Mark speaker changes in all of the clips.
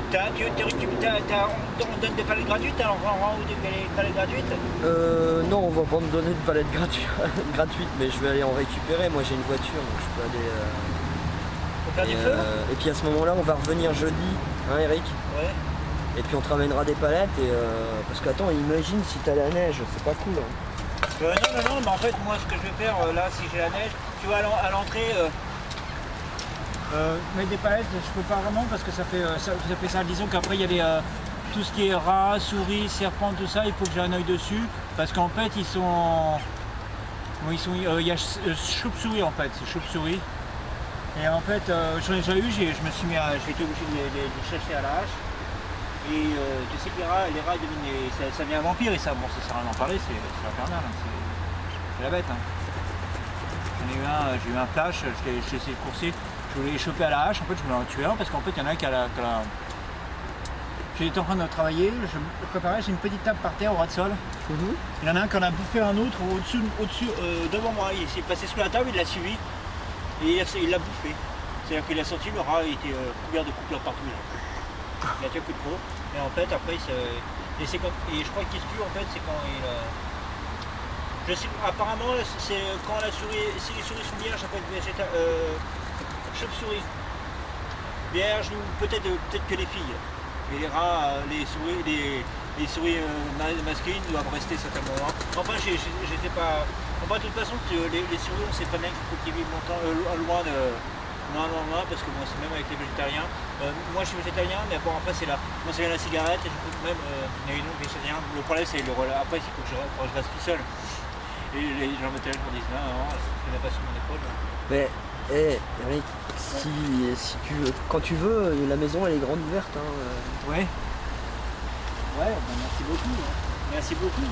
Speaker 1: On donne des palettes gratuites, alors on rend des palettes gratuites?
Speaker 2: Non, on va pas me donner de palette gratuite, mais je vais aller en récupérer. Moi j'ai une voiture, donc je peux aller.
Speaker 1: Pour faire du feu?
Speaker 2: Et puis à ce moment-là, on va revenir jeudi, hein Eric?
Speaker 1: Ouais.
Speaker 2: Et puis on te ramènera des palettes parce qu'attends, imagine si t'as la neige, c'est pas cool. Hein.
Speaker 1: Non, mais en fait, moi, ce que je vais faire, là, si j'ai la neige, tu vois, à l'entrée, mettre des palettes, je peux pas vraiment parce que ça fait ça. Disons qu'après, il y a tout ce qui est rats, souris, serpents, tout ça, il faut que j'ai un œil dessus parce qu'en fait, il y a chauve-souris en fait, c'est chauve-souris. Et en fait, j'en ai déjà eu, j'ai été obligé de les chercher à la hache. Et tu sais que les rats ils deviennent ça devient un vampire et ça, bon, ça sert à rien d'en parler, c'est infernal, hein, c'est la bête. Hein. J'ai eu un flash, j'ai essayé de courser, je voulais les choper à la hache, en fait je voulais en tuer un parce qu'en fait il y en a un qui a la... J'étais en train de travailler, je me préparais, j'ai une petite table par terre au ras de sol. Il y en a un qui en a bouffé un autre au-dessus, devant moi, il s'est passé sous la table, il l'a suivi et il l'a bouffé. C'est-à-dire qu'il a sorti, le rat était couvert de coupures partout. Là. Il a tué un coup de peau. Et en fait, après, et je crois qu'il se tue, en fait, c'est quand il... Je sais, apparemment, c'est quand la souris... Si les souris sont vierges, ça peut être chauve-souris. Vierge ou peut-être que les filles. Et les rats, les souris masculines doivent rester certainement là. Enfin, je sais pas... Enfin, de toute façon, les souris, on sait pas bien qu'il faut qu'ils vivent longtemps, loin de... Non, parce que moi c'est même avec les végétariens. Moi je suis végétarien, mais bon après c'est là. Moi c'est la cigarette et je peux même. Il y a une autre végétarien. Le problème c'est après il faut que je reste tout seul. Et les gens me disent non, je n'ai pas sur mon épaule.
Speaker 2: Mais Eric, quand tu veux, la maison elle est grande ouverte. Hein.
Speaker 1: Ouais. Ouais, ben, merci beaucoup. Hein. Merci beaucoup.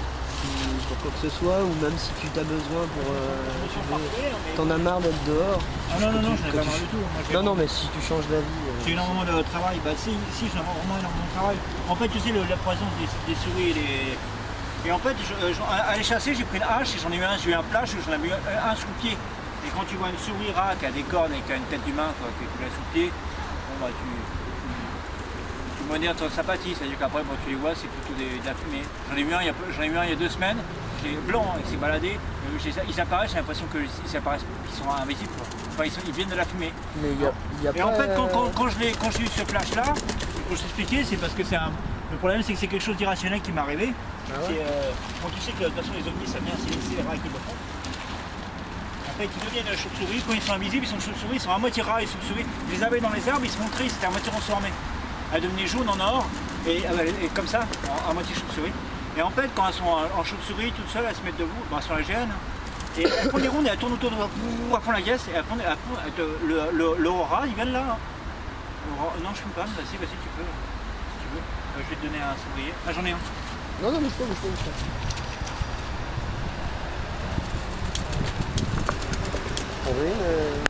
Speaker 2: Pour quoi que ce soit, ou même si tu t'as besoin pour... T'en as marre d'être dehors.
Speaker 1: Ah non, je n'ai pas marre du tout. Moi,
Speaker 2: non, mais si tu changes d'avis...
Speaker 1: J'ai énormément de travail. Bah si, j'ai vraiment énormément de travail. En fait, tu sais, la poison des souris et en fait, à les chasser, j'ai pris une hache et j'ai eu un flash où j'en ai mis un sous le pied. Et quand tu vois une souris rat qui a des cornes et qui a une tête d'humain, qui est sous le pied, bon bah tu modères ton sympathie, c'est-à-dire qu'après bon, tu les vois, c'est plutôt de la fumée. J'en ai eu un il y a 2 semaines, blanc, il s'est baladé, ils apparaissent, j'ai l'impression qu'ils sont invisibles. Enfin, ils viennent de la fumée.
Speaker 2: Mais y a
Speaker 1: et
Speaker 2: pas...
Speaker 1: en fait, quand j'ai eu ce flash-là, pour t'expliquer, c'est parce que le problème c'est que c'est quelque chose d'irrationnel qui m'est arrivé.
Speaker 2: Ah ouais.
Speaker 1: Bon, tu sais que de toute façon les ovnis ça vient, c'est les rats qui le font. En fait, ils deviennent chauves-souris, quand ils sont invisibles, ils sont chauves-souris, ils sont à moitié rats et chauves-souris. Les abeilles dans les arbres, ils se montraient, c'était à moitié transformé. Elles devenaient jaunes en or, et comme ça, à moitié chauve-souris. Et en fait, quand elles sont en chauve-souris, toutes seules, elles se mettent debout, ben, elles sont la gêne. Et elles font des rondes et elles tournent autour de moi, elles font la caisse, et le rat, il vient de là. Hein. Non, je fume pas, vas-y, tu peux. Si tu veux. Je vais te donner un sourire. Ah, j'en ai un.
Speaker 2: Non, mais je peux. On va